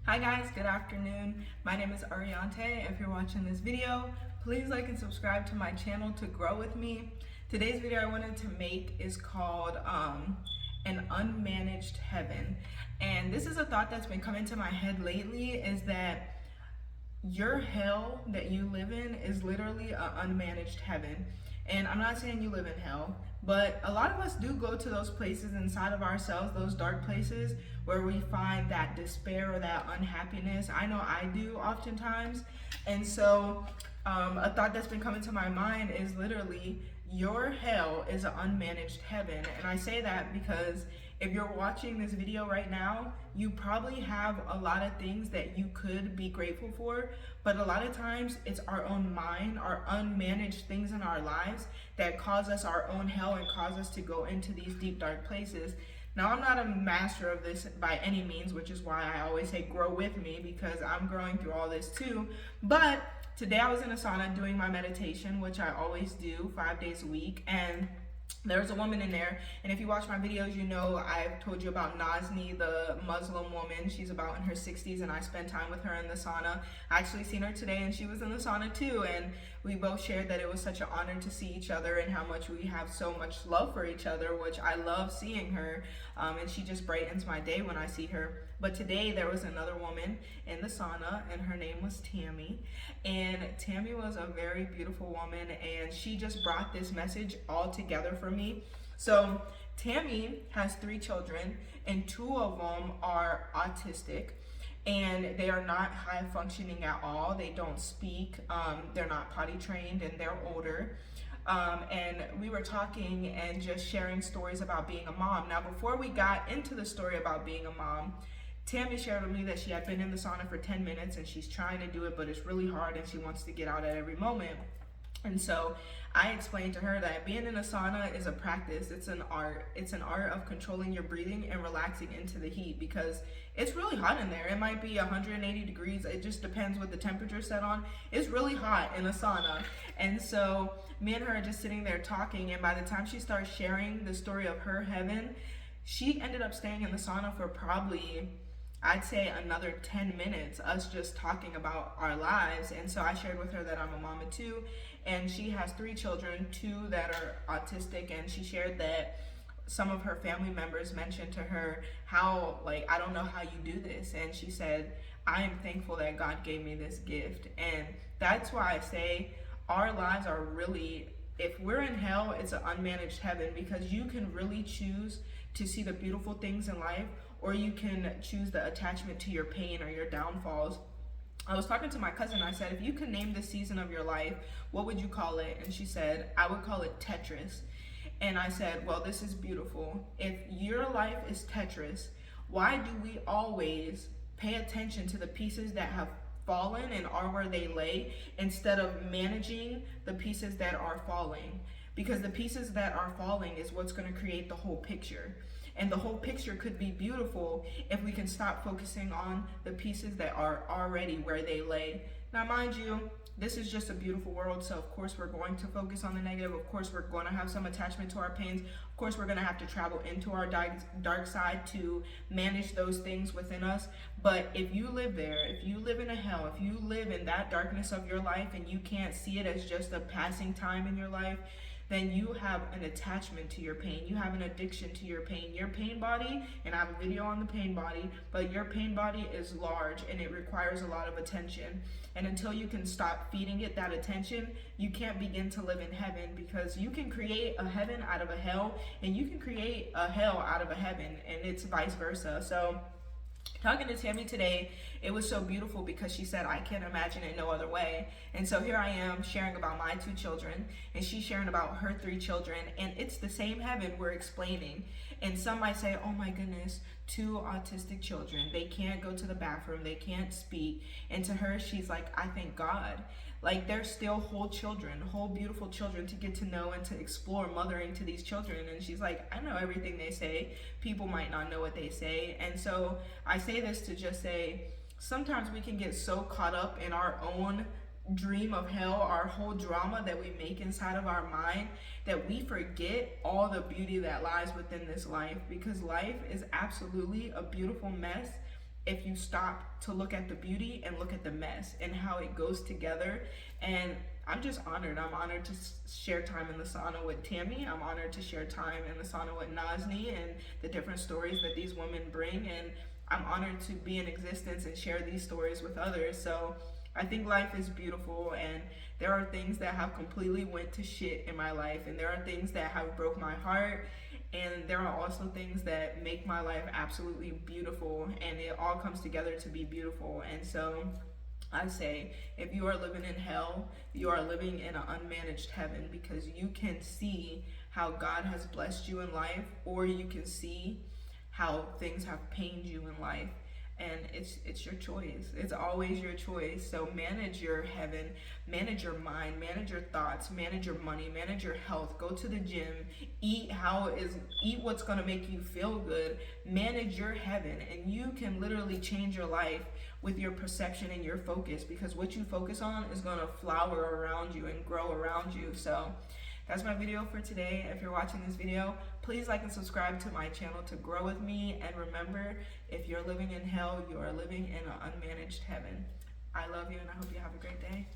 Hi guys, good afternoon. My name is Ariante. If you're watching this video, please like and subscribe to my channel to grow with me. Today's video I wanted to make is called an unmanaged heaven. And this is a thought that's been coming to my head lately, is that your hell that you live in is literally an unmanaged heaven. And I'm not saying you live in hell, but a lot of us do go to those places inside of ourselves, those dark places where we find that despair or that unhappiness. I know I do oftentimes. And so a thought that's been coming to my mind is literally your hell is an unmanaged heaven. And I say that because if you're watching this video right now, you probably have a lot of things that you could be grateful for, but a lot of times it's our own mind, our unmanaged things in our lives that cause us our own hell and cause us to go into these deep, dark places. Now, I'm not a master of this by any means, which is why I always say grow with me, because I'm growing through all this too. But today I was in a sauna doing my meditation, which I always do 5 days a week, and there was a woman in there, and if you watch my videos, you know I've told you about Nazni, the Muslim woman. She's about in her 60s, and I spent time with her in the sauna. I actually seen her today, and she was in the sauna too, and we both shared that it was such an honor to see each other and how much we have so much love for each other, which I love seeing her, and she just brightens my day when I see her. But today there was another woman in the sauna, and her name was Tammy. And Tammy was a very beautiful woman, and she just brought this message all together for me. So Tammy has 3 children, and 2 of them are autistic, and they are not high functioning at all. They don't speak, they're not potty trained, and they're older. And we were talking and just sharing stories about being a mom. Now, before we got into the story about being a mom, Tammy shared with me that she had been in the sauna for 10 minutes and she's trying to do it, but it's really hard and she wants to get out at every moment. And so I explained to her that being in a sauna is a practice. It's an art. It's an art of controlling your breathing and relaxing into the heat, because it's really hot in there. It might be 180 degrees. It just depends what the temperature set on. It's really hot in a sauna. And so me and her are just sitting there talking, and by the time she starts sharing the story of her heaven, she ended up staying in the sauna for probably, I'd say, another 10 minutes, us just talking about our lives. And so I shared with her that I'm a mama too, and she has 3 children, 2 that are autistic, and she shared that some of her family members mentioned to her how, like, I don't know how you do this. And she said, I am thankful that God gave me this gift. And that's why I say our lives are really, if we're in hell, it's an unmanaged heaven, because you can really choose to see the beautiful things in life, or you can choose the attachment to your pain or your downfalls. I was talking to my cousin. I said, if you could name the season of your life, what would you call it? And she said, I would call it Tetris. And I said, well, this is beautiful. If your life is Tetris, why do we always pay attention to the pieces that have fallen and are where they lay, instead of managing the pieces that are falling? Because the pieces that are falling is what's going to create the whole picture. And the whole picture could be beautiful if we can stop focusing on the pieces that are already where they lay. Now, mind you, this is just a beautiful world, so of course we're going to focus on the negative. Of course we're going to have some attachment to our pains. Of course we're going to have to travel into our dark side to manage those things within us. But if you live there, if you live in a hell, if you live in that darkness of your life and you can't see it as just a passing time in your life, then you have an attachment to your pain. You have an addiction to your pain. Your pain body, and I have a video on the pain body, but your pain body is large and it requires a lot of attention. And until you can stop feeding it that attention, you can't begin to live in heaven, because you can create a heaven out of a hell, and you can create a hell out of a heaven, and it's vice versa. So talking to Tammy today, it was so beautiful because she said, I can't imagine it no other way. And so here I am sharing about my 2 children, and she's sharing about her 3 children, and it's the same heaven we're explaining. And some might say, oh my goodness, 2 autistic children, they can't go to the bathroom, they can't speak. And to her, she's like, I thank God. Like, they're still whole children, whole beautiful children to get to know and to explore mothering to these children. And she's like, I know everything they say. People might not know what they say. And so I say this to just say, sometimes we can get so caught up in our own dream of hell, our whole drama that we make inside of our mind, that we forget all the beauty that lies within this life, because life is absolutely a beautiful mess. if you stop to look at the beauty and look at the mess and how it goes together. And I'm just honored. I'm honored to share time in the sauna with Tammy. I'm honored to share time in the sauna with Nazni and the different stories that these women bring. And I'm honored to be in existence and share these stories with others. So I think life is beautiful, and there are things that have completely went to shit in my life, and there are things that have broke my heart, and there are also things that make my life absolutely beautiful, and it all comes together to be beautiful. And so I say, if you are living in hell, you are living in an unmanaged heaven, because you can see how God has blessed you in life, or you can see how things have pained you in life. And it's your choice. It's always your choice. So manage your heaven, manage your mind, manage your thoughts, manage your money, manage your health. Go to the gym, eat what's gonna make you feel good. Manage your heaven, and you can literally change your life with your perception and your focus, because what you focus on is gonna flower around you and grow around you. So that's my video for today. If you're watching this video, please like and subscribe to my channel to grow with me. And remember, if you're living in hell, you are living in an unmanaged heaven. I love you, and I hope you have a great day.